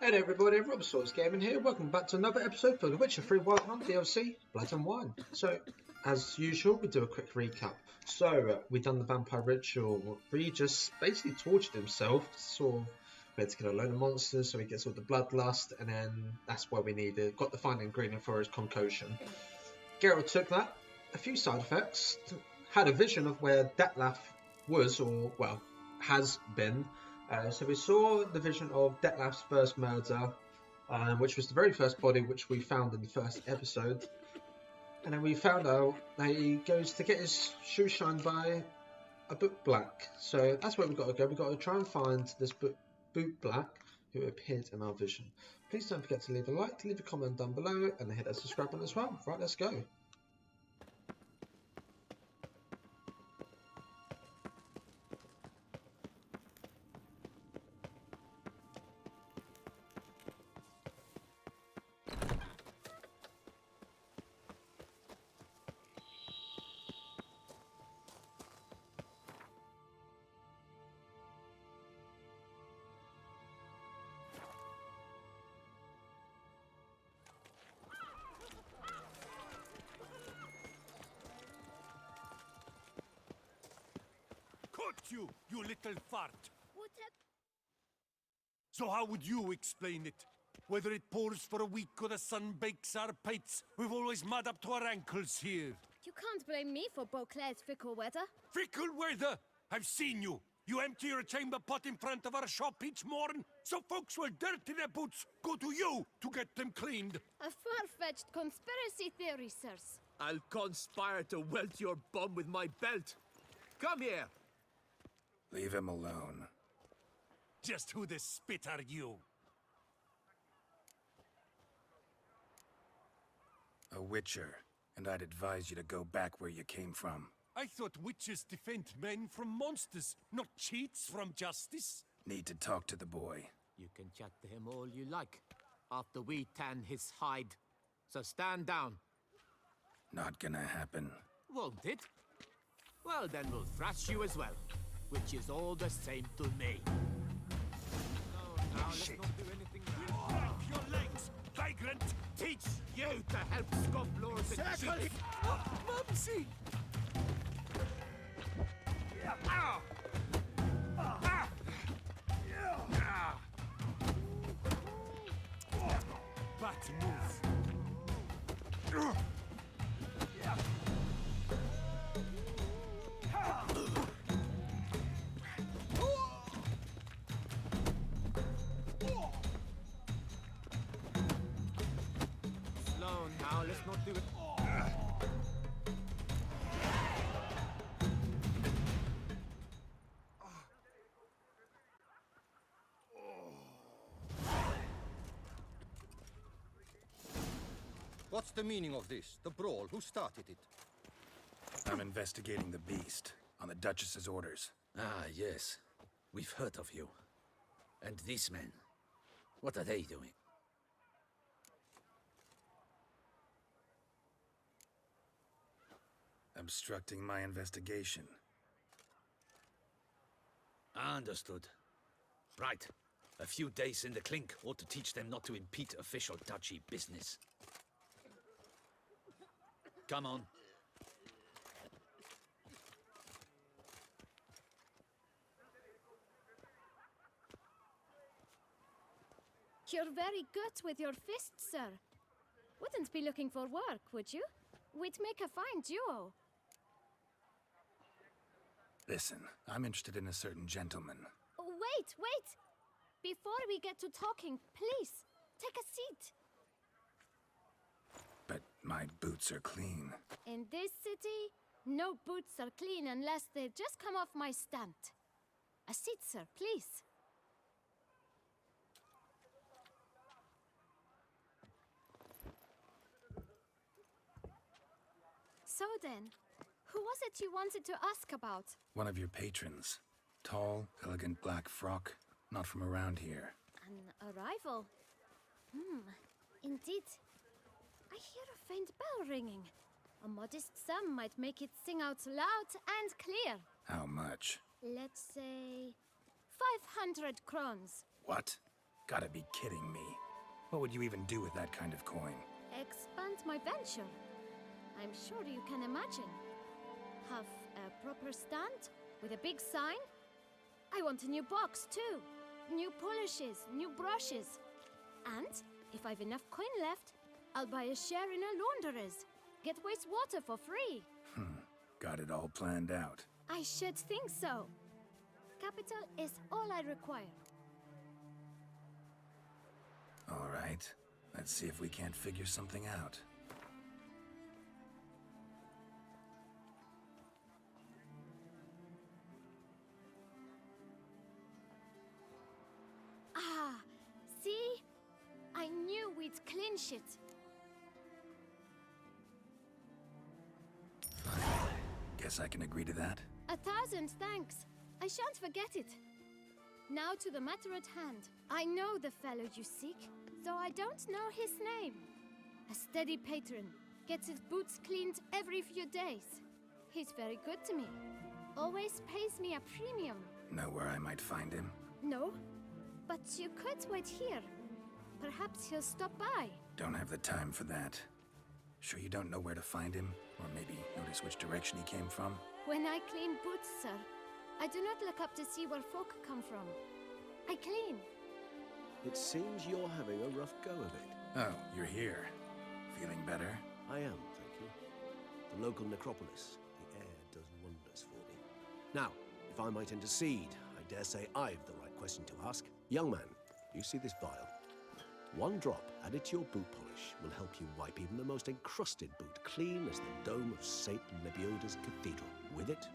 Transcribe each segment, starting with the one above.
Hey everybody, Rob Swords Gaming here. Welcome back to another episode for The Witcher 3 Wild Hunt DLC Blood and Wine. So, as usual, we do a quick recap. So, we done the vampire ritual. Ree just basically tortured himself. We had to kill a load of monsters, so he gets all the bloodlust, and then that's where we needed. Got the final ingredient for his concoction. Geralt took that, a few side effects, had a vision of where Detlef was, or well, has been. So we saw the vision of Detlef's first murder, which was the very first body which we found in the first episode. And then we found out that he goes to get his shoe shined by a boot black. So that's where we've got to go. We've got to try and find this boot black who appeared in our vision. Please don't forget to leave a like, leave a comment down below, and hit that subscribe button as well. Right, let's go. Caught you, you little fart! What have... So how would you explain it? Whether it pours for a week or the sun bakes our pates, we've always mud up to our ankles here. You can't blame me for Beauclair's fickle weather. Fickle weather! I've seen you! You empty your chamber pot in front of our shop each morn, so folks will dirty their boots, go to you to get them cleaned. A far-fetched conspiracy theory, sirs. I'll conspire to welt your bum with my belt. Come here! Leave him alone. Just who the spit are you? A witcher, and I'd advise you to go back where you came from. I thought witches defend men from monsters, not cheats from justice. Need to talk to the boy. You can chat to him all you like, after we tan his hide. So stand down. Not gonna happen. Won't it? Well, then we'll thrash you as well, which is all the same to me. No, now let's not do anything rash. Break your legs, vagrant! Teach you to help scofflords and cheats! Mumsy! Bad move. Slow now, let's not do it. What's the meaning of this? The brawl? Who started it? I'm investigating the beast, on the Duchess's orders. Ah, yes. We've heard of you. And these men, what are they doing? Obstructing my investigation. Understood. Right. A few days in the clink ought to teach them not to impede official duchy business. Come on. You're very good with your fists, sir. Wouldn't be looking for work, would you? We'd make a fine duo. Listen, I'm interested in a certain gentleman. Oh, wait! Before we get to talking, please, take a seat. But my boots are clean. In this city, no boots are clean unless they just come off my stand. A seat, sir, please. So then, who was it you wanted to ask about? One of your patrons. Tall, elegant black frock. Not from around here. An arrival? Indeed. I hear a faint bell ringing. A modest sum might make it sing out loud and clear. How much? Let's say 500 crowns. What? Gotta be kidding me. What would you even do with that kind of coin? Expand my venture. I'm sure you can imagine. Have a proper stand with a big sign. I want a new box too. New polishes, new brushes. And if I've enough coin left, I'll buy a share in a launderer's. Get wastewater for free. Got it all planned out. I should think so. Capital is all I require. All right. Let's see if we can't figure something out. Ah, see? I knew we'd clinch it. Fine. Guess I can agree to that. 1,000 thanks. I shan't forget it. Now to the matter at hand. I know the fellow you seek, though I don't know his name. A steady patron. Gets his boots cleaned every few days. He's very good to me. Always pays me a premium. Know where I might find him? No, but you could wait here. Perhaps he'll stop by. Don't have the time for that. Sure you don't know where to find him? Or maybe notice which direction he came from? When I clean boots, sir, I do not look up to see where folk come from. I clean. It seems you're having a rough go of it. Oh, you're here. Feeling better? I am, thank you. The local necropolis. The air does wonders for me. Now, if I might intercede, I dare say I've the right question to ask. Young man, you see this vial? One drop added to your boot polish will help you wipe even the most encrusted boot clean as the dome of St. Lebioda's cathedral. With it,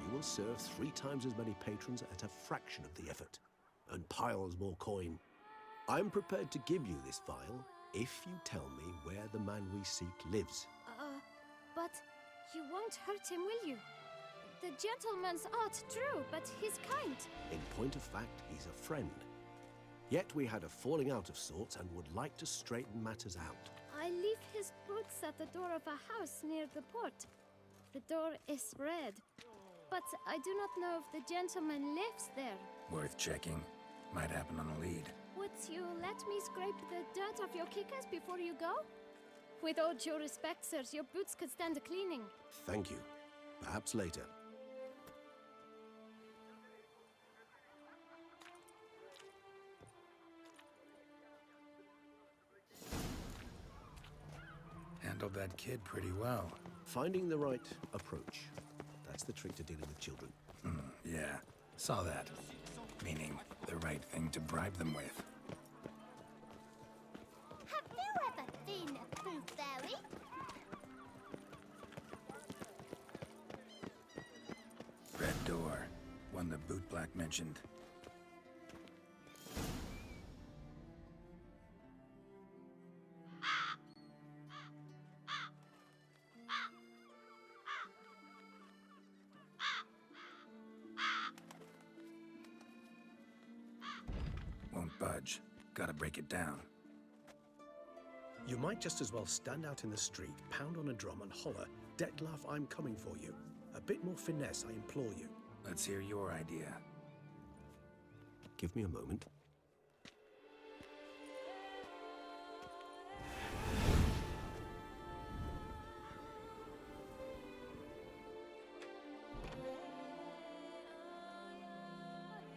you will serve 3 times as many patrons at a fraction of the effort, and piles more coin. I'm prepared to give you this vial if you tell me where the man we seek lives. But you won't hurt him, will you? The gentleman's art true, but he's kind. In point of fact, he's a friend. Yet we had a falling out of sorts and would like to straighten matters out. I leave his boots at the door of a house near the port. The door is red, but I do not know if the gentleman lives there. Worth checking. Might happen on a lead. Would you let me scrape the dirt off your kickers before you go? With all due respect, sirs, your boots could stand a cleaning. Thank you. Perhaps later. Handled that kid pretty well. Finding the right approach. That's the trick to dealing with children. Yeah, saw that. Meaning, the right thing to bribe them with. Have you ever been a fruit fairy? Red door. One the bootblack mentioned. Won't budge. Gotta break it down. You might just as well stand out in the street, pound on a drum and holler, "Detlef, I'm coming for you." A bit more finesse, I implore you. Let's hear your idea. Give me a moment.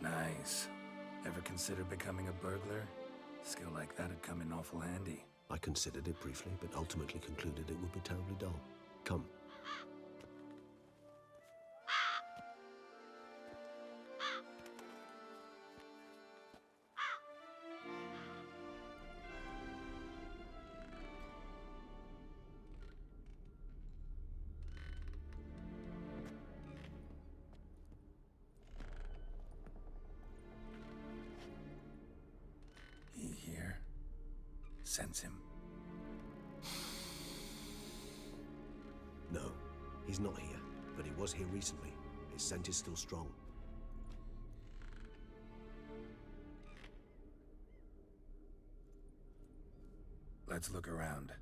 Nice. Ever consider becoming a burglar? Skill like that'd come in awful handy. I considered it briefly, but ultimately concluded it would be terribly dull. Come. He here? Sense him. No, he's not here, but he was here recently. His scent is still strong. Let's look around.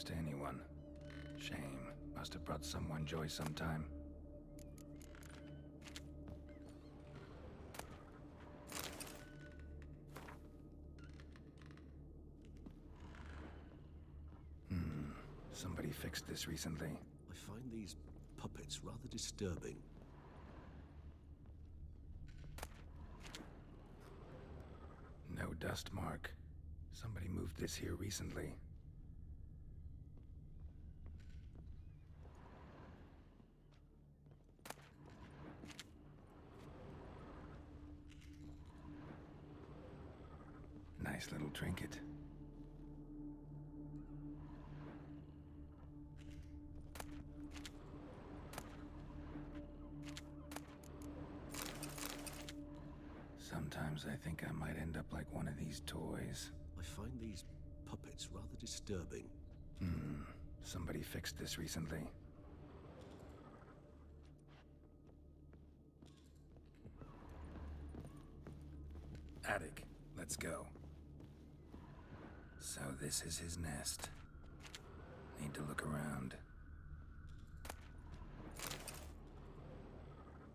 use to anyone. Shame. Must have brought someone joy sometime. Somebody fixed this recently. I find these puppets rather disturbing. No dust mark. Somebody moved this here recently. Nice little trinket. Sometimes I think I might end up like one of these toys. I find these puppets rather disturbing. Somebody fixed this recently. Attic, let's go. So this is his nest. Need to look around.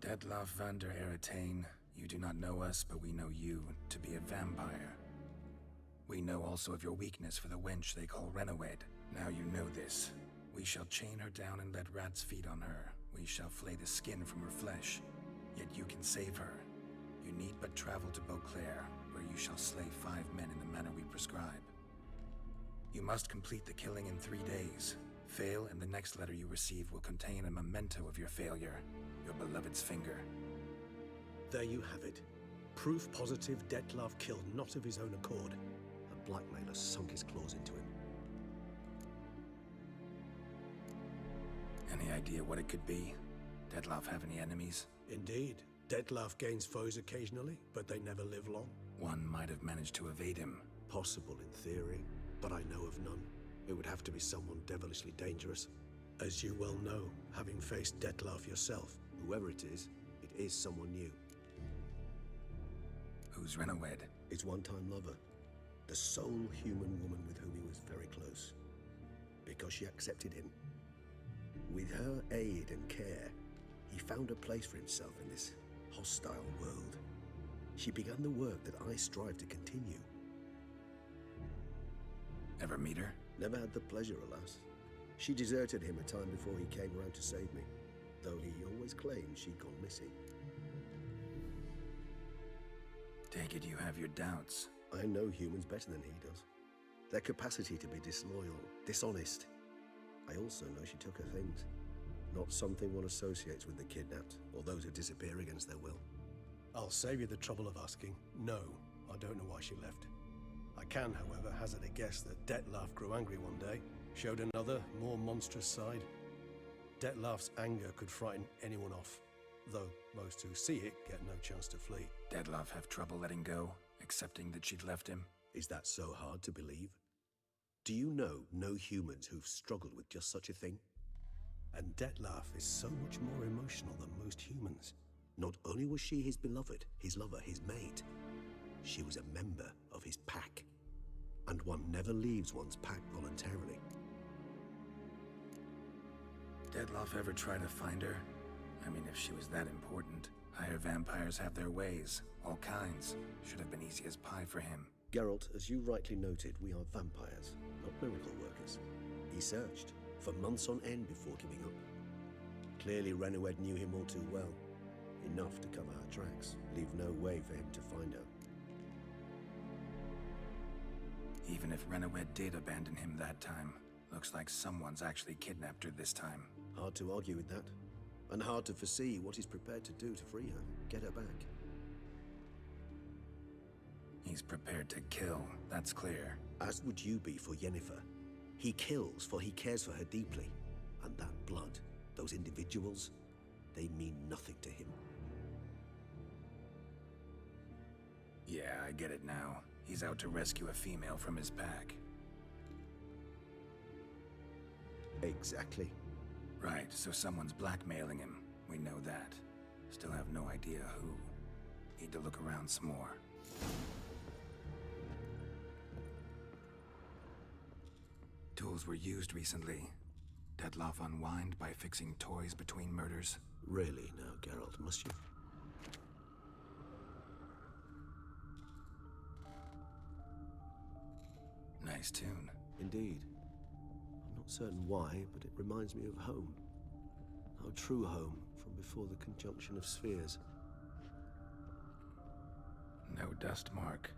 Detlaff van der Eretain, you do not know us, but we know you to be a vampire. We know also of your weakness for the wench they call Renawed. Now you know this. We shall chain her down and let rats feed on her. We shall flay the skin from her flesh. Yet you can save her. You need but travel to Beauclair, where you shall slay 5 men in the manner we prescribe. You must complete the killing in 3 days. Fail, and the next letter you receive will contain a memento of your failure. Your beloved's finger. There you have it. Proof positive Detlaff killed not of his own accord. A blackmailer sunk his claws into him. Any idea what it could be? Detlaff have any enemies? Indeed. Detlaff gains foes occasionally, but they never live long. One might have managed to evade him. Possible in theory, but I know of none. It would have to be someone devilishly dangerous. As you well know, having faced Detlaff yourself. Whoever it is someone new. Who's Renawed? His one-time lover. The sole human woman with whom he was very close. Because she accepted him. With her aid and care, he found a place for himself in this hostile world. She began the work that I strive to continue. Ever meet her? Never had the pleasure, alas. She deserted him a time before he came around to save me, though he always claimed she'd gone missing. Take it you have your doubts. I know humans better than he does. Their capacity to be disloyal, dishonest. I also know she took her things. Not something one associates with the kidnapped, or those who disappear against their will. I'll save you the trouble of asking. No, I don't know why she left. I can, however, hazard a guess that Detlaff grew angry one day, showed another, more monstrous side. Detlaff's anger could frighten anyone off, though most who see it get no chance to flee. Detlaff have trouble letting go, accepting that she'd left him? Is that so hard to believe? Do you know no humans who've struggled with just such a thing? And Detlaff is so much more emotional than most humans. Not only was she his beloved, his lover, his mate, she was a member of his pack. And one never leaves one's pack voluntarily. Detlaff ever try to find her? I mean, if she was that important. Higher vampires have their ways, all kinds. Should have been easy as pie for him. Geralt, as you rightly noted, we are vampires, not miracle workers. He searched for months on end before giving up. Clearly Renawed knew him all too well. Enough to cover her tracks, leave no way for him to find her. Even if Renawed did abandon him that time, looks like someone's actually kidnapped her this time. Hard to argue with that. And hard to foresee what he's prepared to do to free her, get her back. He's prepared to kill, that's clear. As would you be for Yennefer. He kills for he cares for her deeply. And that blood, those individuals, they mean nothing to him. Yeah, I get it now. He's out to rescue a female from his pack. Exactly. Right, so someone's blackmailing him. We know that. Still have no idea who. Need to look around some more. Tools were used recently. Detloff unwind by fixing toys between murders. Really now, Geralt, must you? Nice tune. Indeed. I'm not certain why, but it reminds me of home. Our true home from before the conjunction of spheres. No dust mark.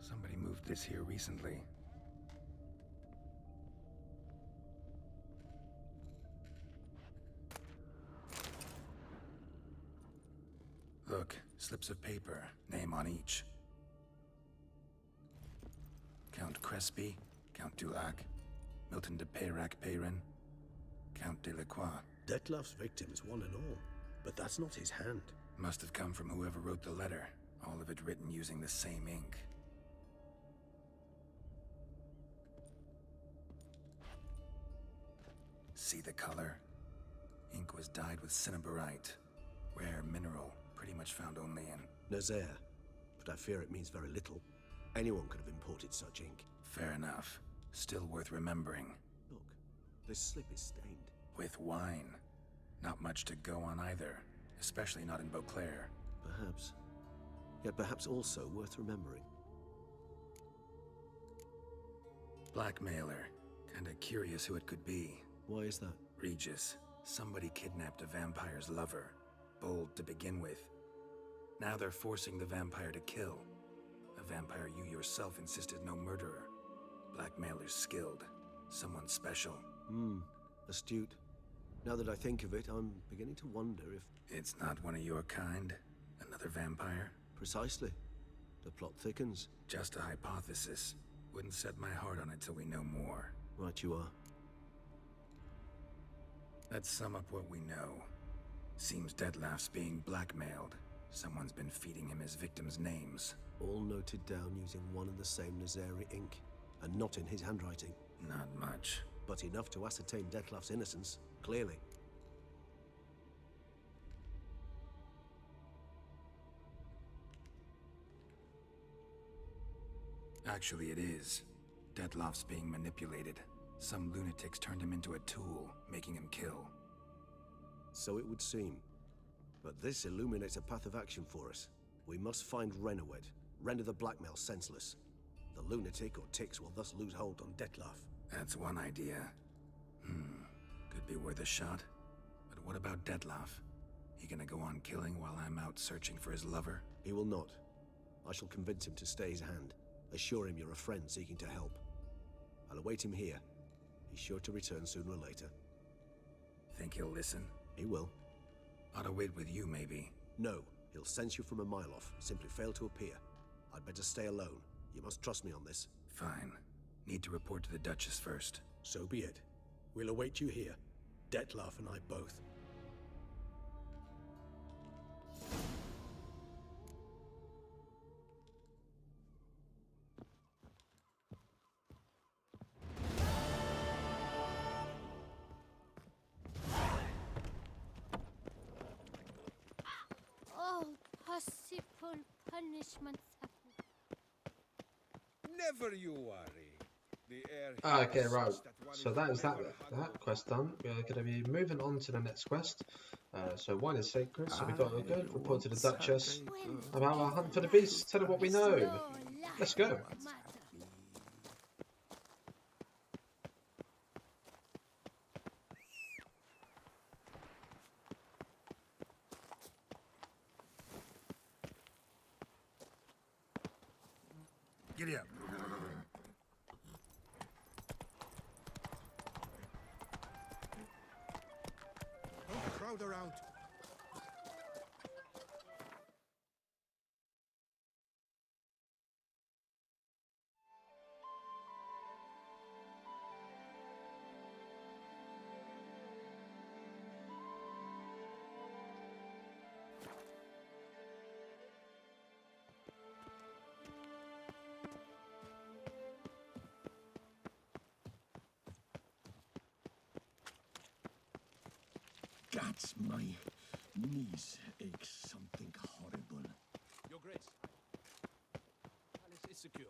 Somebody moved this here recently. Look, slips of paper, name on each. Count Crespi, Count Dulac, Milton de Peyrac-Peyrin, Count de Lacroix. Detloff's victims, one and all. But that's not his hand. Must have come from whoever wrote the letter, all of it written using the same ink. See the color? Ink was dyed with cinnabarite, rare mineral, pretty much found only in Nazaire, but I fear it means very little. Anyone could have imported such ink. Fair enough. Still worth remembering. Look, this slip is stained. With wine. Not much to go on either, especially not in Beauclair. Perhaps. Yet perhaps also worth remembering. Blackmailer. Kinda curious who it could be. Why is that? Regis. Somebody kidnapped a vampire's lover. Bold to begin with. Now they're forcing the vampire to kill. A vampire you yourself insisted no murderer. Blackmailer's skilled. Someone special. Astute. Now that I think of it, I'm beginning to wonder if... It's not one of your kind? Another vampire? Precisely. The plot thickens. Just a hypothesis. Wouldn't set my heart on it till we know more. Right you are. Let's sum up what we know. Seems Detloff's being blackmailed. Someone's been feeding him his victims' names. All noted down using one and the same Nazari ink. And not in his handwriting. Not much. But enough to ascertain Detloff's innocence, clearly. Actually, it is. Detloff's being manipulated. Some lunatics turned him into a tool, making him kill. So it would seem. But this illuminates a path of action for us. We must find Renowed, render the blackmail senseless. The lunatic or ticks will thus lose hold on Detloff. That's one idea. Could be worth a shot. But what about Detloff? He gonna go on killing while I'm out searching for his lover? He will not. I shall convince him to stay his hand. Assure him you're a friend seeking to help. I'll await him here. He's sure to return sooner or later. Think he'll listen? He will. Ought to wait with you, maybe. No, he'll sense you from a mile off. Simply fail to appear. I'd better stay alone. You must trust me on this. Fine. Need to report to the Duchess first. So be it. We'll await you here. Detloff and I both. All possible punishments. Never you worry. The air Okay, here right. is that one So is that is that never that quest done. We're going to be moving on to the next quest. So wine is sacred. So we've got to go report to the Duchess about our hunt for the beast. Tell her what we know. Let's go. Giddy up. Don't crowd around. That's my knees ache something horrible. Your Grace. Palace is secure.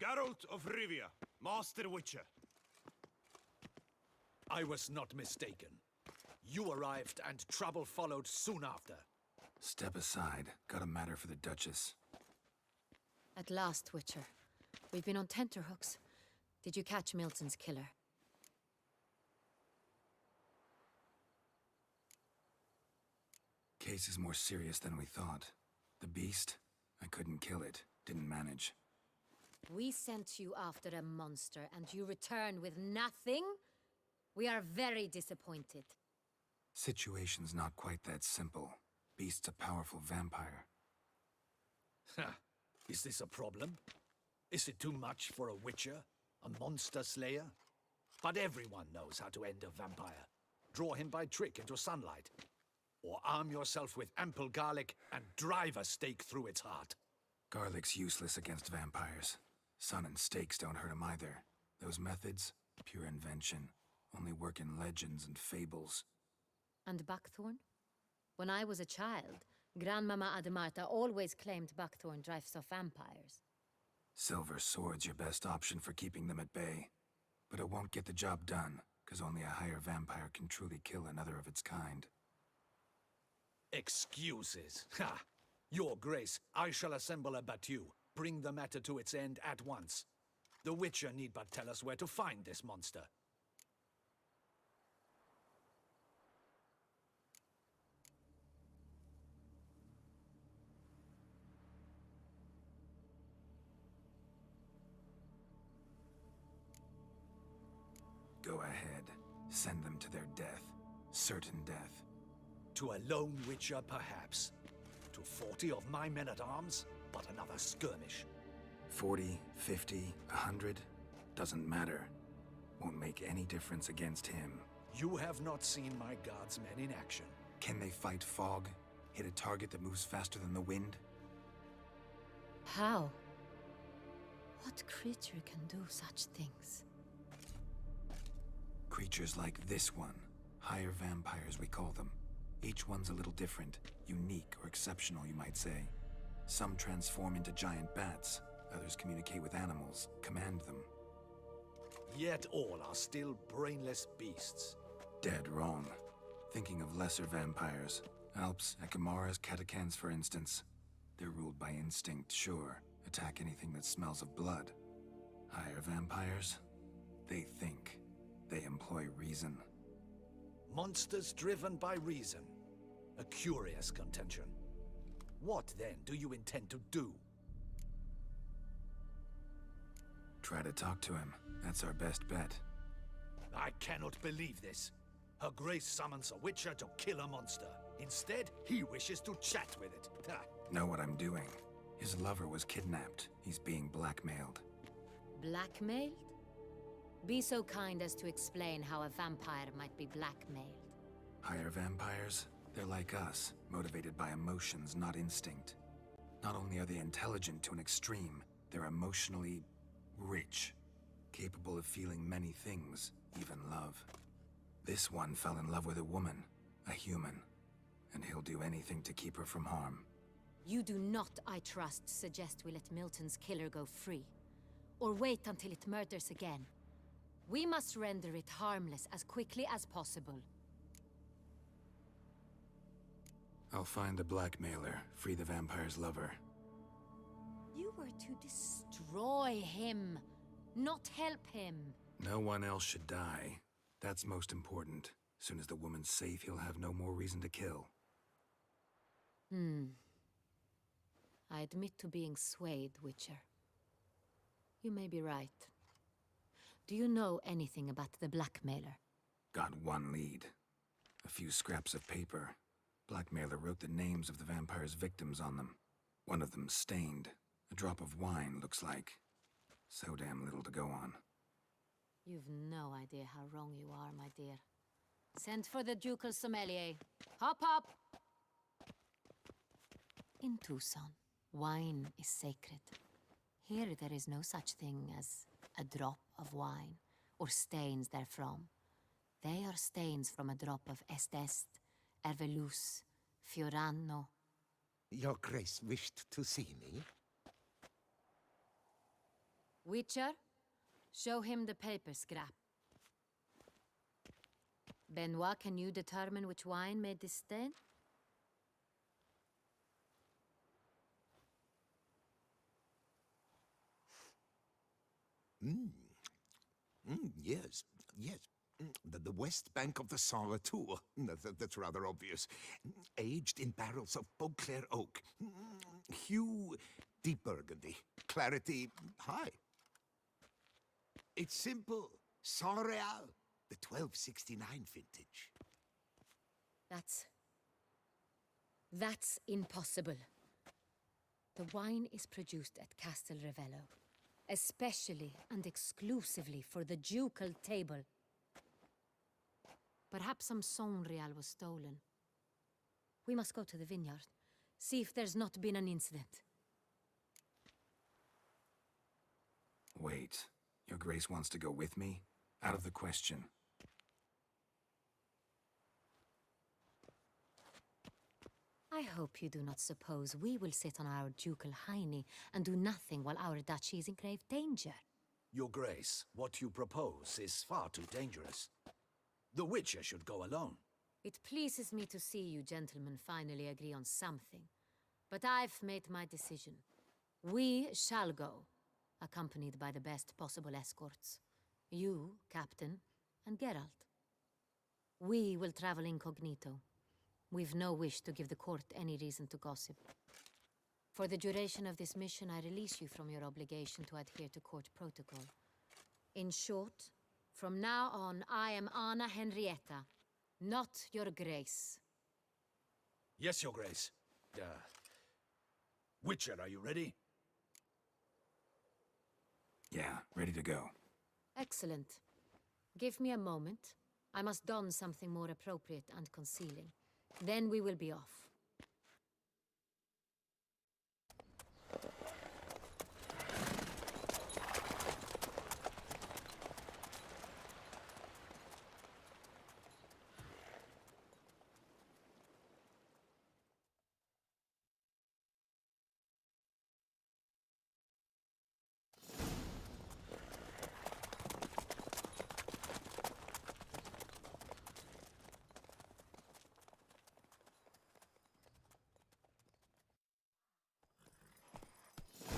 Geralt of Rivia, Master Witcher. I was not mistaken. You arrived and trouble followed soon after. Step aside. Got a matter for the Duchess. At last, Witcher. We've been on tenterhooks. Did you catch Milton's killer? Case is more serious than we thought. The beast? I couldn't kill it. Didn't manage. We sent you after a monster, and you return with nothing? We are very disappointed. Situation's not quite that simple. Beast's a powerful vampire. Ha! Is this a problem? Is it too much for a witcher? A monster slayer? But everyone knows how to end a vampire. Draw him by trick into sunlight. Or arm yourself with ample garlic and drive a stake through its heart. Garlic's useless against vampires. Sun and stakes don't hurt him either. Those methods, pure invention. Only work in legends and fables. And buckthorn? When I was a child, Grandmama Ademarta always claimed buckthorn drives off vampires. Silver sword's your best option for keeping them at bay. But it won't get the job done, because only a higher vampire can truly kill another of its kind. Excuses. Ha! Your Grace, I shall assemble a battue. Bring the matter to its end at once. The Witcher need but tell us where to find this monster. Go ahead. Send them to their death. Certain death. To a lone Witcher, perhaps. To 40 of my men-at-arms, but another skirmish. 40, 50, 100? Doesn't matter. Won't make any difference against him. You have not seen my guardsmen in action. Can they fight fog? Hit a target that moves faster than the wind? How? What creature can do such things? Creatures like this one. Higher vampires, we call them. Each one's a little different. Unique or exceptional, you might say. Some transform into giant bats. Others communicate with animals, command them. Yet all are still brainless beasts. Dead wrong. Thinking of lesser vampires. Alps, Ekamaras, Catacans, for instance. They're ruled by instinct, sure. Attack anything that smells of blood. Higher vampires? They think. They employ reason. Monsters driven by reason. A curious contention. What, then, do you intend to do? Try to talk to him. That's our best bet. I cannot believe this. Her Grace summons a Witcher to kill a monster. Instead, he wishes to chat with it. Ha. Know what I'm doing. His lover was kidnapped. He's being blackmailed. Blackmailed? Be so kind as to explain how a vampire might be blackmailed. Higher vampires? They're like us, motivated by emotions, not instinct. Not only are they intelligent to an extreme, they're emotionally rich. Capable of feeling many things, even love. This one fell in love with a woman, a human. And he'll do anything to keep her from harm. You do not, I trust, suggest we let Milton's killer go free. Or wait until it murders again. We must render it harmless as quickly as possible. I'll find the blackmailer, free the vampire's lover. You were to destroy him, not help him. No one else should die. That's most important. Soon as the woman's safe, he'll have no more reason to kill. I admit to being swayed, Witcher. You may be right. Do you know anything about the blackmailer? Got one lead. A few scraps of paper. Blackmailer wrote the names of the vampire's victims on them. One of them stained. A drop of wine, looks like. So damn little to go on. You've no idea how wrong you are, my dear. Send for the ducal sommelier. Hop, hop! In Toussaint, wine is sacred. Here there is no such thing as a drop of wine, or stains therefrom. They are stains from a drop of Est, Hervelus, Fiorano. Your Grace wished to see me? Witcher, Show him the paper scrap. Benoit, can you determine which wine made this stain? Yes, yes. The west bank of the Sarre Tour. That's rather obvious. Aged in barrels of Beauclair oak. Hue, deep burgundy. Clarity, high. It's simple. Saint-Réal, the 1269 vintage. That's impossible. The wine is produced at Castel Ravello, especially and exclusively for the ducal table. Perhaps some Saint-Réal was stolen. We must go to the vineyard, see if there's not been an incident. Wait, Your Grace wants to go with me? Out of the question. I hope you do not suppose we will sit on our ducal hiney and do nothing while our duchy is in grave danger. Your Grace, what you propose is far too dangerous. The Witcher should go alone. It pleases me to see you gentlemen finally agree on something. But I've made my decision. We shall go, accompanied by the best possible escorts. You, Captain, and Geralt. We will travel incognito. We've no wish to give the court any reason to gossip. For the duration of this mission, I release you from your obligation to adhere to court protocol. In short, from now on, I am Anna Henrietta, not Your Grace. Yes, Your Grace. Witcher, are you ready? Yeah, ready to go. Excellent. Give me a moment. I must don something more appropriate and concealing. Then we will be off.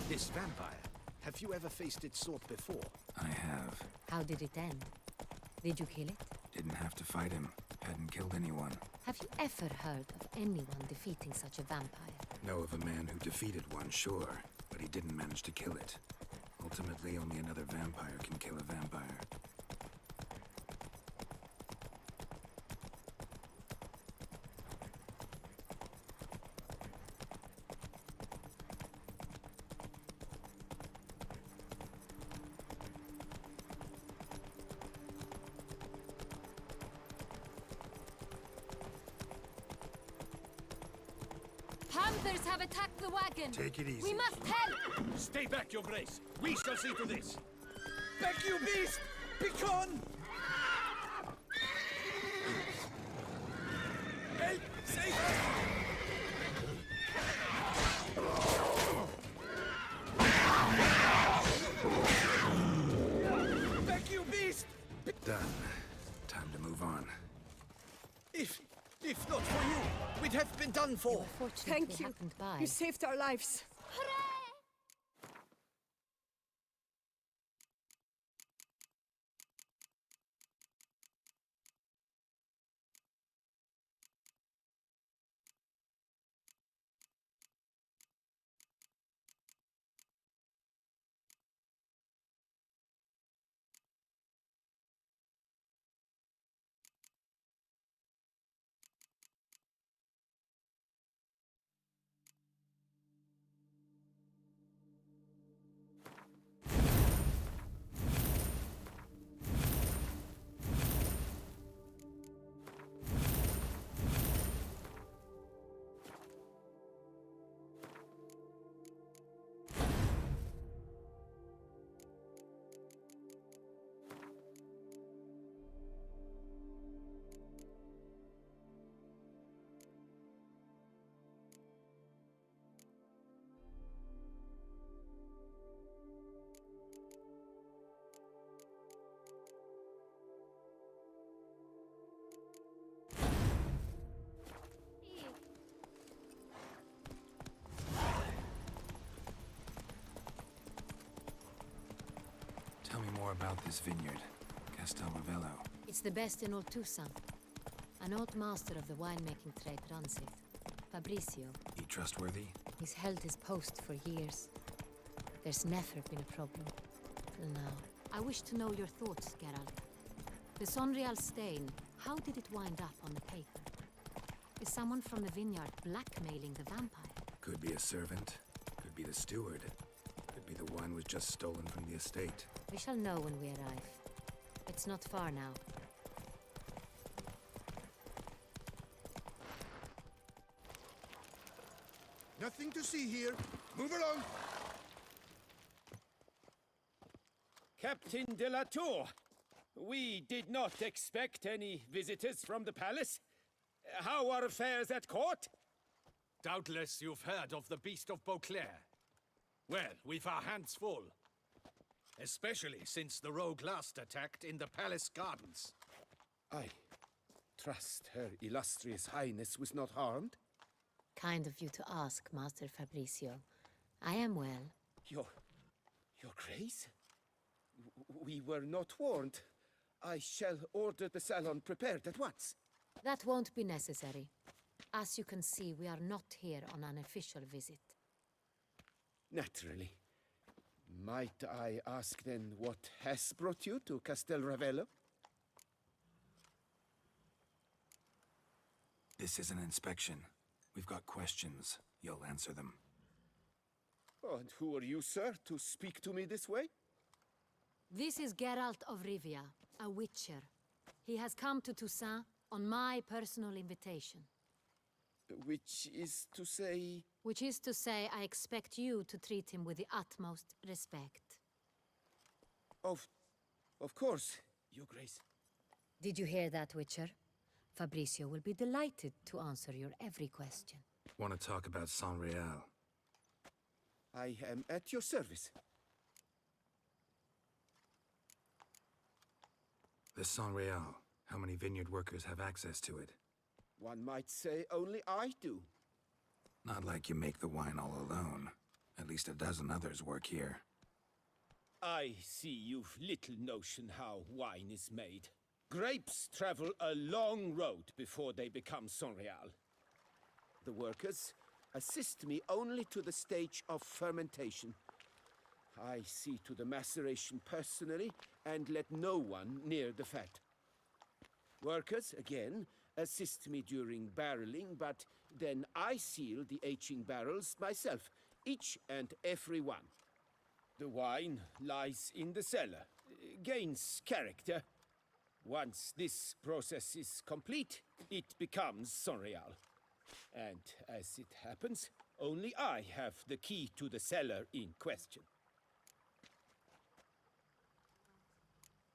This vampire, have you ever faced its sort before? I have. How did it end? Did you kill it? Didn't have to fight him. Hadn't killed anyone. Have you ever heard of anyone defeating such a vampire? Know of a man who defeated one, sure, but he didn't manage to kill it. Ultimately, only another vampire can kill a vampire. Panthers have attacked the wagon! Take it easy. We must help! Stay back, Your Grace! We shall see to this! Back, you beast! Begone! Help! Save us! Back, you beast! Done. Time to move on. If not for you, we'd have been done for. Thank you. You saved our lives. more about this vineyard, Castelravello. It's the best in all Toussaint. An old master of the winemaking trade runs it. Fabricio. He trustworthy? He's held his post for years. There's never been a problem. Till now. I wish to know your thoughts, Geralt. The Sonreal stain, how did it wind up on the paper? Is someone from the vineyard blackmailing the vampire? Could be a servant. Could be the steward. Could be the wine was just stolen from the estate. We shall know when we arrive. It's not far now. Nothing to see here. Move along. Captain de la Tour, we did not expect any visitors from the palace. How are affairs at court? Doubtless you've heard of the Beast of Beauclair. Well, we've our hands full. Especially since the rogue last attacked in the palace gardens. I trust Her Illustrious Highness was not harmed? Kind of you to ask, Master Fabricio. I am well. Your Grace? We were not warned. I shall order the salon prepared at once. That won't be necessary. As you can see, we are not here on an official visit. Naturally. Might I ask then what has brought you to Castelravello? This is an inspection. We've got questions. You'll answer them. Oh, and who are you, sir, to speak to me this way? This is Geralt of Rivia, a witcher. He has come to Toussaint on my personal invitation. Which is to say... Which is to say, I expect you to treat him with the utmost respect. Of course, Your Grace. Did you hear that, Witcher? Fabricio will be delighted to answer your every question. Want to talk about Sonreal? I am at your service. The Sonreal. How many vineyard workers have access to it? One might say only I do. Not like you make the wine all alone. At least a dozen others work here. I see you've little notion how wine is made. Grapes travel a long road before they become Sonreal. The workers assist me only to the stage of fermentation. I see to the maceration personally and let no one near the fat. Workers, again, assist me during barreling, but then I seal the aging barrels myself, each and every one. The wine lies in the cellar, gains character. Once this process is complete, it becomes Sonreal. And as it happens, only I have the key to the cellar in question.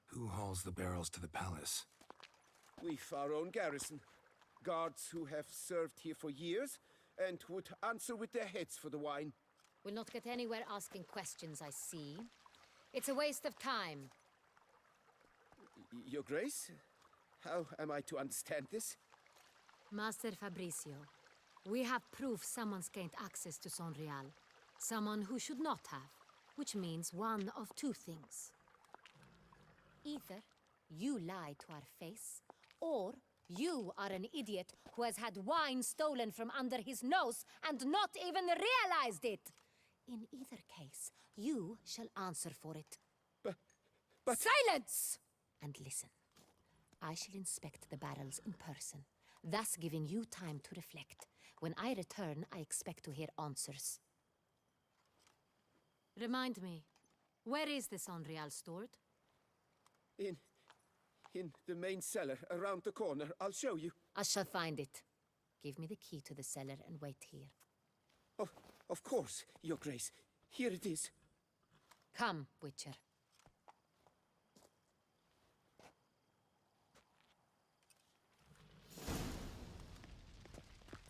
Who hauls the barrels to the palace? We've our own garrison. Guards who have served here for years and would answer with their heads for the wine. We'll not get anywhere asking questions, I see. It's a waste of time. Your Grace? How am I to understand this? Master Fabricio, we have proof someone's gained access to Sonreal. Someone who should not have, which means one of two things. Either you lie to our face, or you are an idiot who has had wine stolen from under his nose and not even realized it. In either case, you shall answer for it. But... Silence! And listen. I shall inspect the barrels in person, thus giving you time to reflect. When I return, I expect to hear answers. Remind me, where is this Sonreal stored? In the main cellar, around the corner. I'll show you. I shall find it. Give me the key to the cellar and wait here. Of course, Your Grace. Here it is. Come, Witcher.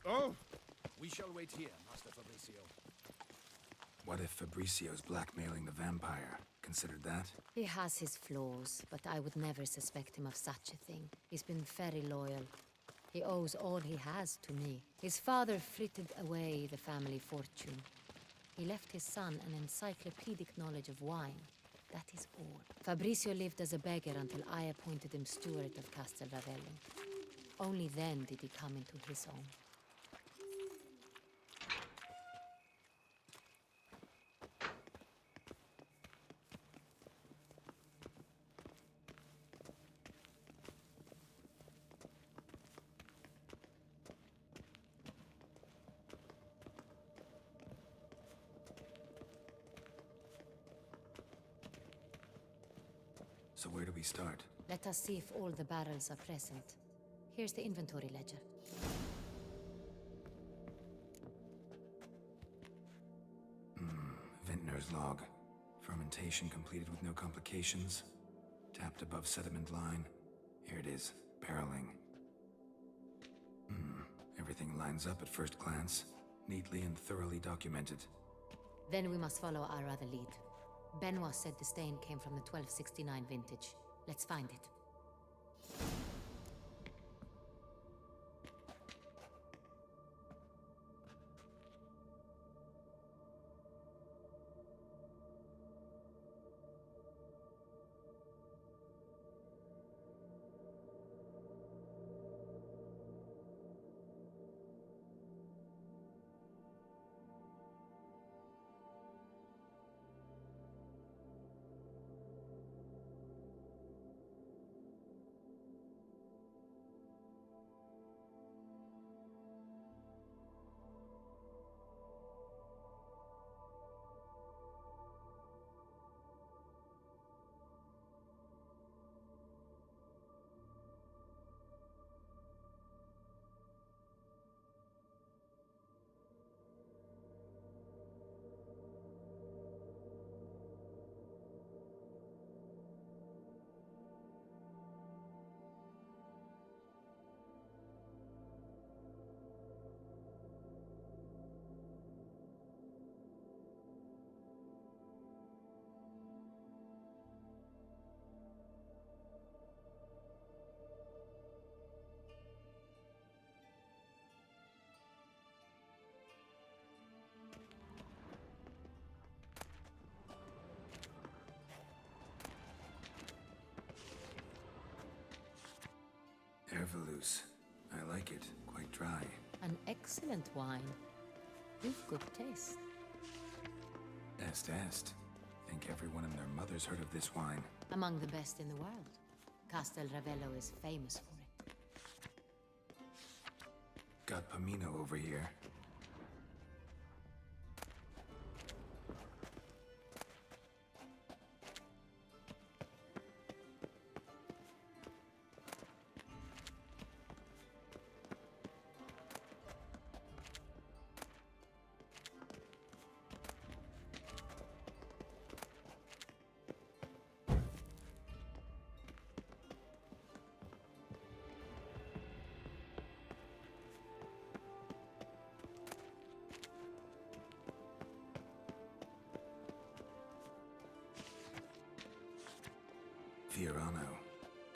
Oh! We shall wait here, Master Fabricio. What if Fabricio's blackmailing the vampire? Considered that? He has his flaws, but I would never suspect him of such a thing. He's been very loyal. He owes all he has to me. His father frittered away the family fortune. He left his son an encyclopedic knowledge of wine. That is all. Fabrizio lived as a beggar until I appointed him steward of Castel Ravello. Only then did he come into his own. So where do we start? Let us see if all the barrels are present. Here's the inventory ledger. Vintner's log. Fermentation completed with no complications. Tapped above sediment line. Here it is. Barreling. Everything lines up at first glance. Neatly and thoroughly documented. Then we must follow our other lead. Benoit said the stain came from the 1269 vintage. Let's find it. Ervelous. I like it. Quite dry. An excellent wine. With good taste. Est. Think everyone and their mother's heard of this wine. Among the best in the world. Castel Ravello is famous for it. Got Pomino over here. Fiorano.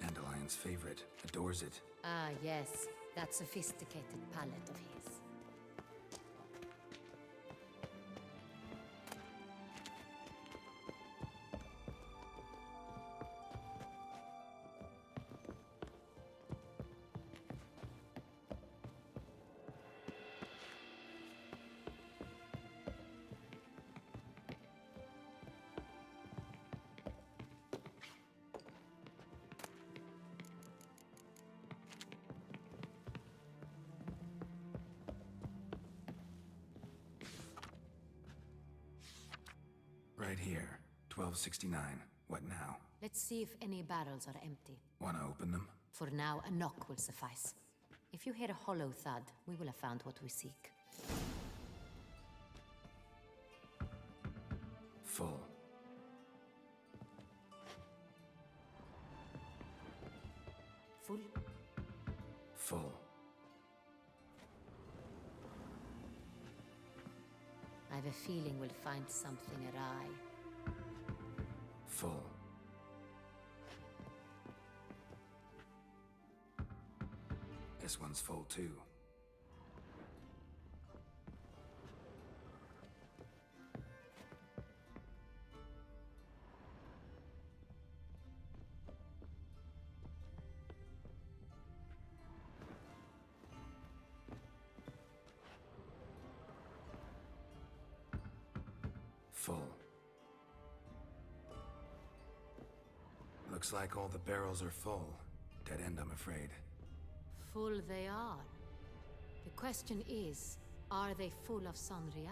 Dandelion's favorite. Adores it. Ah, yes. That sophisticated palate of his. Right here. 1269. What now? Let's see if any barrels are empty. Wanna open them? For now, a knock will suffice. If you hear a hollow thud, we will have found what we seek. Full. Full? Full. I have a feeling we'll find something awry. Full. This one's full too. Full. Looks like all the barrels are full. Dead end, I'm afraid. Full they are. The question is, are they full of Sonrial?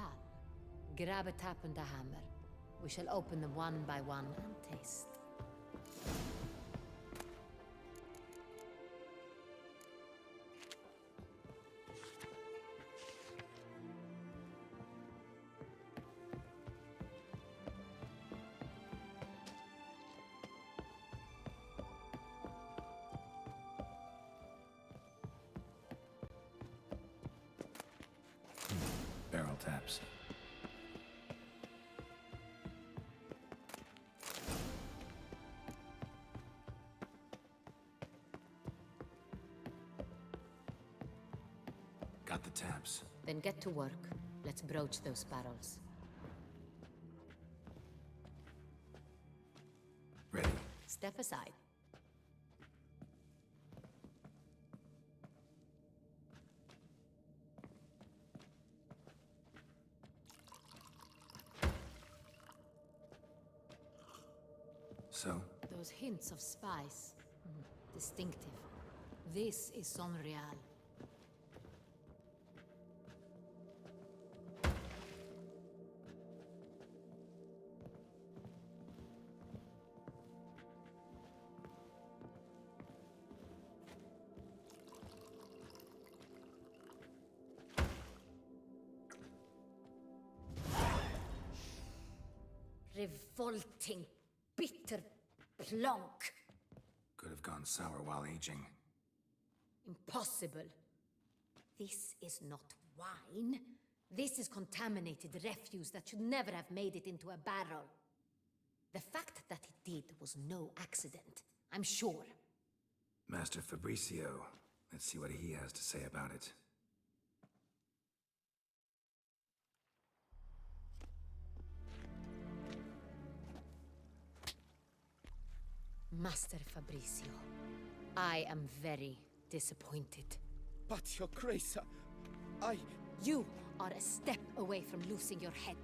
Grab a tap and a hammer. We shall open them one by one and taste. Barrel taps. Got the taps. Then get to work. Let's broach those barrels. Ready. Step aside. So? Those hints of spice. Distinctive. This is Sonrial. Revolting, bitter plonk. Could have gone sour while aging. Impossible. This is not wine. This is contaminated refuse that should never have made it into a barrel. The fact that it did was no accident, I'm sure. Master Fabricio. Let's see what he has to say about it. Master Fabricio, I am very disappointed. But, Your Grace, You are a step away from losing your head.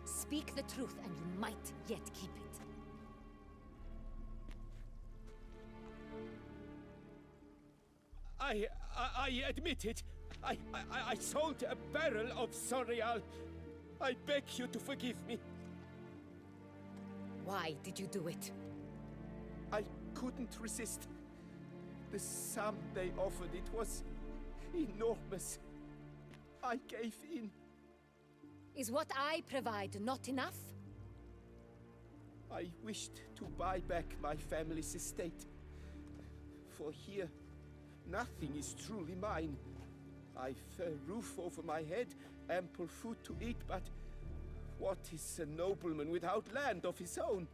Speak the truth and you might yet keep it. I admit it. I sold a barrel of Sonrial. I beg you to forgive me. Why did you do it? I couldn't resist. The sum they offered, it was enormous. I gave in. Is what I provide not enough? I wished to buy back my family's estate. For here, nothing is truly mine. I've a roof over my head, ample food to eat, but what is a nobleman without land of his own?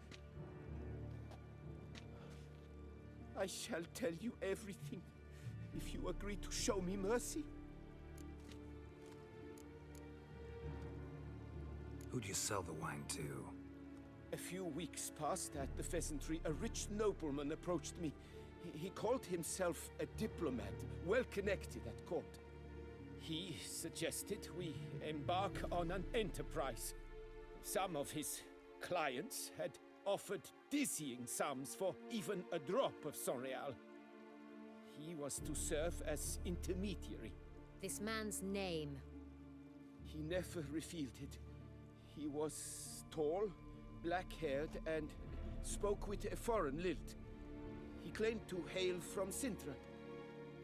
I shall tell you everything, if you agree to show me mercy. Who'd you sell the wine to? A few weeks past at the pheasantry, a rich nobleman approached me. He called himself a diplomat, well connected at court. He suggested we embark on an enterprise. Some of his clients had offered dizzying sums for even a drop of Sonrial. He was to serve as intermediary. This man's name? He never revealed it. He was tall, black-haired, and spoke with a foreign lilt. He claimed to hail from Sintra.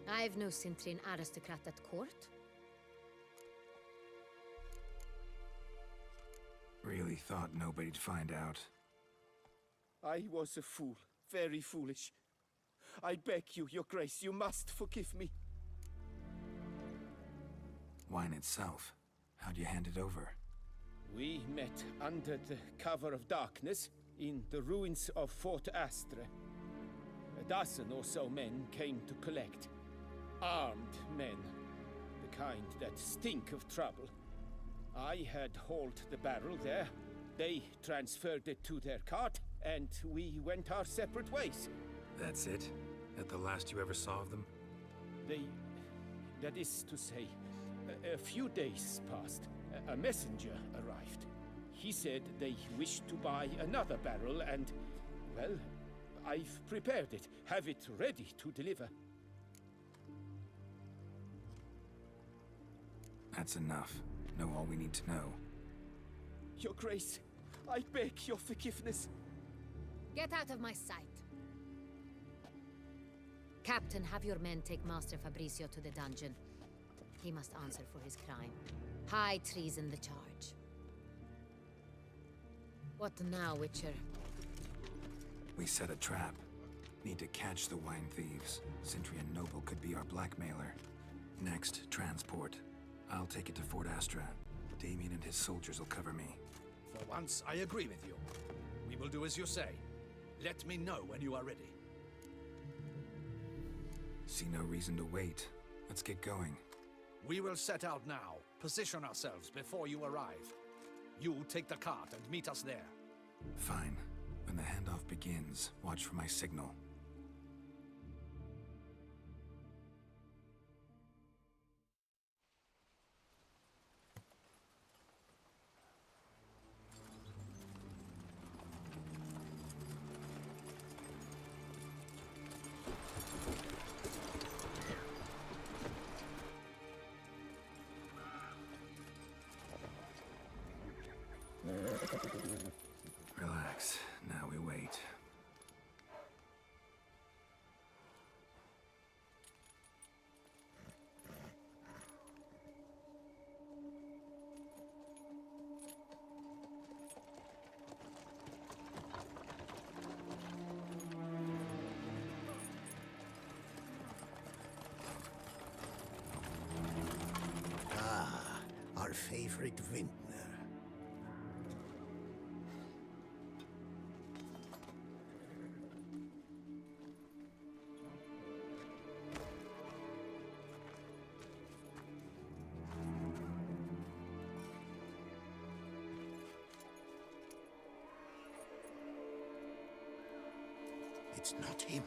I've no Sintrian aristocrat at court. Really thought nobody'd find out. I was a fool, very foolish. I beg you, Your Grace, you must forgive me. Wine itself, how'd you hand it over? We met under the cover of darkness in the ruins of Fort Astre. A dozen or so men came to collect. Armed men, the kind that stink of trouble. I had hauled the barrel there. They transferred it to their cart, and we went our separate ways. That's it? At the last you ever saw of them? That is to say, a few days passed. A messenger arrived. He said they wished to buy another barrel and, well, I've prepared it. Have it ready to deliver. That's enough. Know all we need to know. Your Grace, I beg your forgiveness. Get out of my sight. Captain, have your men take Master Fabrizio to the dungeon. He must answer for his crime. High treason the charge. What now, Witcher? We set a trap. Need to catch the wine thieves. Sintry and Noble could be our blackmailer. Next, transport. I'll take it to Fort Astra. Damien and his soldiers will cover me. For once, I agree with you. We will do as you say. Let me know when you are ready. See no reason to wait. Let's get going. We will set out now. Position ourselves before you arrive. You take the cart and meet us there. Fine. When the handoff begins, watch for my signal. Relax. Now we wait. Ah, our favorite vintner. It's not him.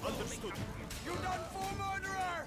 Understood. You done for, murderer!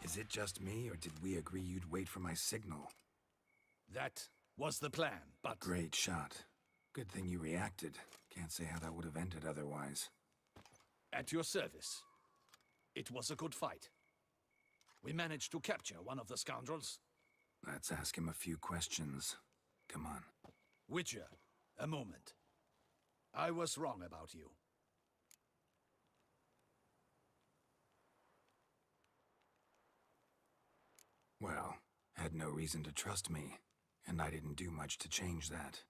Is it just me, or did we agree you'd wait for my signal? That was the plan, but... Great shot. Good thing you reacted. Can't say how that would have ended otherwise. At your service. It was a good fight. We managed to capture one of the scoundrels. Let's ask him a few questions. Come on. Witcher, a moment. I was wrong about you. Well, had no reason to trust me, and I didn't do much to change that.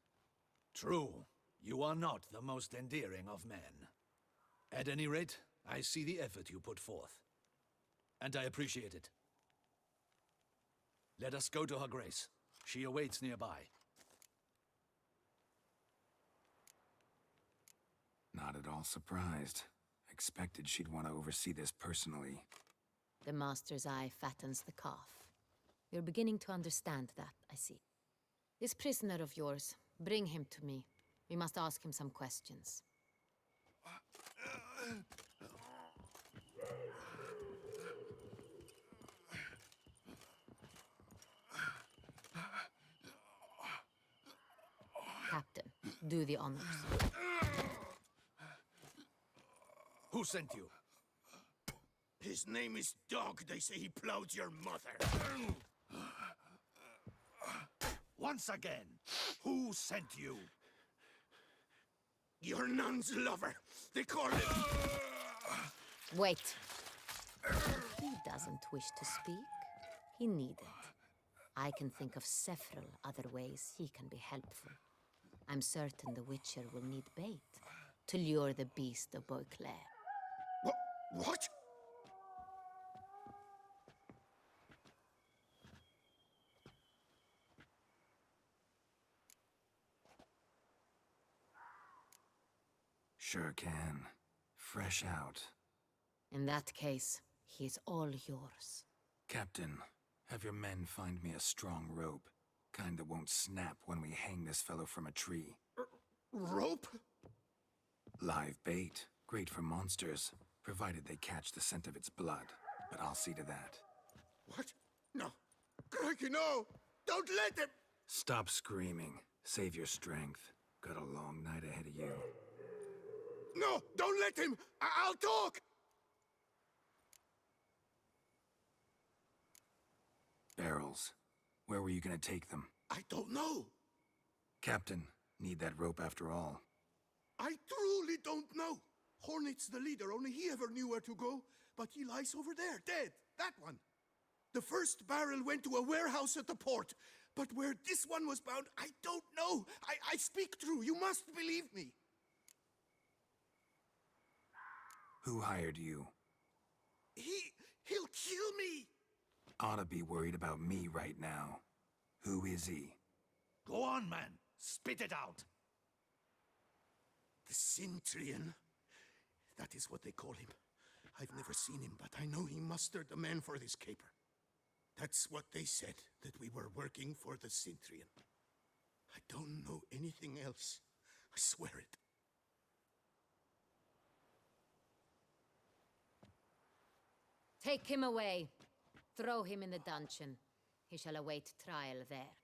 True. You are not the most endearing of men. At any rate, I see the effort you put forth. And I appreciate it. Let us go to her grace. She awaits nearby. Not at all surprised. Expected she'd want to oversee this personally. The master's eye fattens the calf. You're beginning to understand that, I see. This prisoner of yours, bring him to me. We must ask him some questions. Captain, Do the honors. Who sent you? His name is Dog. They say he plowed your mother. Once again, who sent you? Your nun's lover. They call him... Wait. He doesn't wish to speak. He needn't. I can think of several other ways he can be helpful. I'm certain the Witcher will need bait to lure the beast of Beauclair. What? Sure can. Fresh out. In that case, he is all yours. Captain, have your men find me a strong rope. Kind that won't snap when we hang this fellow from a tree. Rope? Live bait. Great for monsters, provided they catch the scent of its blood. But I'll see to that. What? No. Crikey, no! Don't let him! Stop screaming. Save your strength. Got a long night ahead of you. No! Don't let him! I'll talk! Barrels. Where were you gonna take them? I don't know. Captain, need that rope after all. I truly don't know. Hornet's the leader, only he ever knew where to go. But he lies over there, dead. That one. The first barrel went to a warehouse at the port. But where this one was bound, I don't know. I speak true. You must believe me. Who hired you? He'll kill me. Oughta be worried about me right now. Who is he? Go on, man. Spit it out. The Cintrian. That is what they call him. I've never seen him, but I know he mustered the men for this caper. That's what they said, that we were working for the Cintrian. I don't know anything else. I swear it. Take him away. Throw him in the dungeon. He shall await trial there.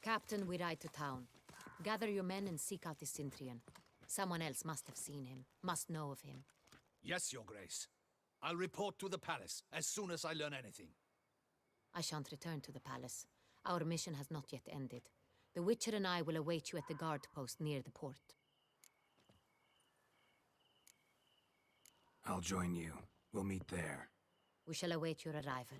Captain, we ride to town. Gather your men and seek out the Cintrian. Someone else must have seen him, must know of him. Yes, Your Grace. I'll report to the palace as soon as I learn anything. I shan't return to the palace. Our mission has not yet ended. The Witcher and I will await you at the guard post near the port. I'll join you. We'll meet there. We shall await your arrival.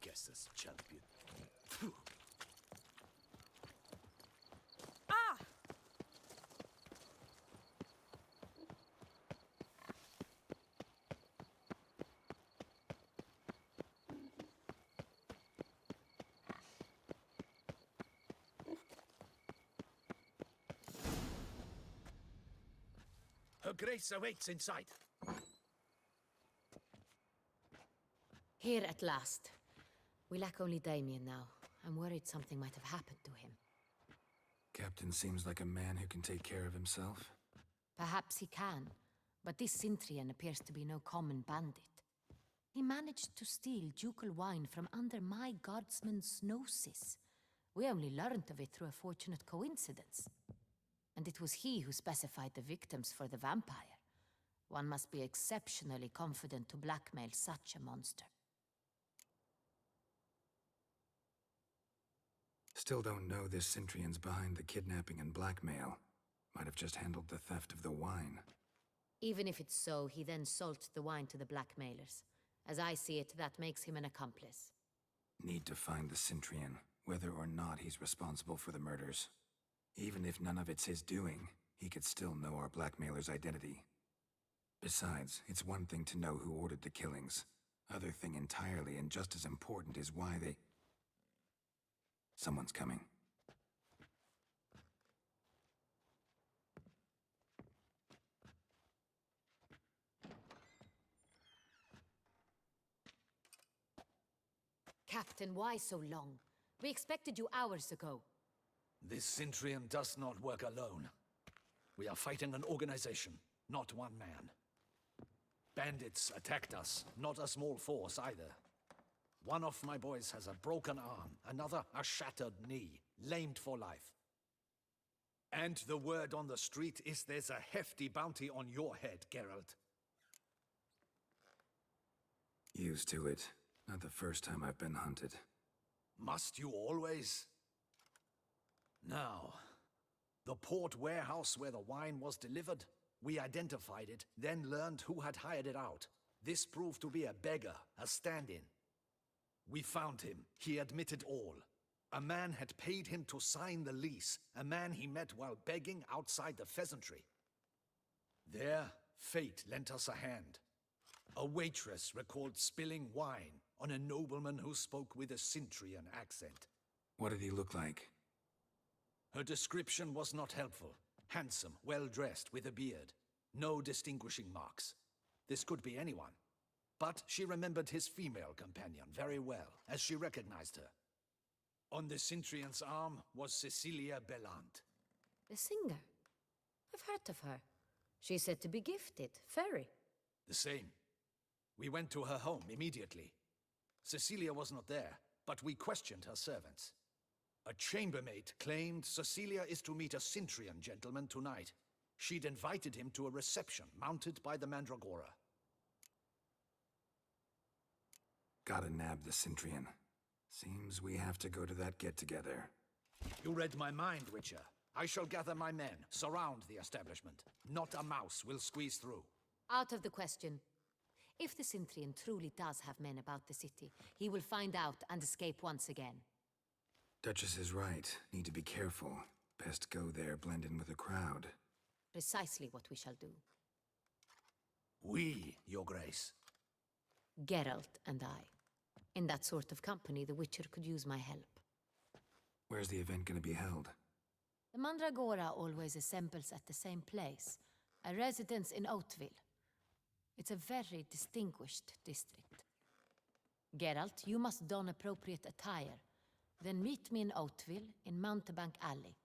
Duchess champion. Ah! Her Grace awaits inside. Here at last. We lack only Damien now. I'm worried something might have happened to him. Captain seems like a man who can take care of himself. Perhaps he can, but this Cintrian appears to be no common bandit. He managed to steal ducal wine from under my guardsman's noses. We only learned of it through a fortunate coincidence. And it was he who specified the victims for the vampire. One must be exceptionally confident to blackmail such a monster. Still don't know this Cintrian's behind the kidnapping and blackmail. Might have just handled the theft of the wine. Even if it's so, he then sold the wine to the blackmailers. As I see it, that makes him an accomplice. Need to find the Cintrian, whether or not he's responsible for the murders. Even if none of it's his doing, he could still know our blackmailer's identity. Besides, it's one thing to know who ordered the killings. Other thing entirely, and just as important, is why they... Someone's coming. Captain, why so long? We expected you hours ago. This Cintrian does not work alone. We are fighting an organization, not one man. Bandits attacked us, not a small force either. One of my boys has a broken arm, another a shattered knee, lamed for life. And the word on the street is there's a hefty bounty on your head, Geralt. Used to it. Not the first time I've been hunted. Must you always? Now, the port warehouse where the wine was delivered, we identified it, then learned who had hired it out. This proved to be a beggar, a stand-in. We found him. He admitted all. A man had paid him to sign the lease, a man he met while begging outside the pheasantry. There, fate lent us a hand. A waitress recalled spilling wine on a nobleman who spoke with a Cintrian accent. What did he look like? Her description was not helpful. Handsome, well-dressed, with a beard. No distinguishing marks. This could be anyone. But she remembered his female companion very well, as she recognized her. On the Cintrian's arm was Cecilia Bellant. The singer? I've heard of her. She's said to be gifted, fairy. The same. We went to her home immediately. Cecilia was not there, but we questioned her servants. A chambermaid claimed Cecilia is to meet a Cintrian gentleman tonight. She'd invited him to a reception mounted by the Mandragora. Gotta nab the Cintrian. Seems we have to go to that get-together. You read my mind, Witcher. I shall gather my men, surround the establishment. Not a mouse will squeeze through. Out of the question. If the Cintrian truly does have men about the city, he will find out and escape once again. Duchess is right. Need to be careful. Best go there, blend in with the crowd. Precisely what we shall do. We, Your Grace. Geralt and I. In that sort of company, the Witcher could use my help. Where's the event gonna be held? The Mandragora always assembles at the same place, a residence in Oatville. It's a very distinguished district. Geralt, you must don appropriate attire. Then meet me in Oatville, in Mountebank Alley.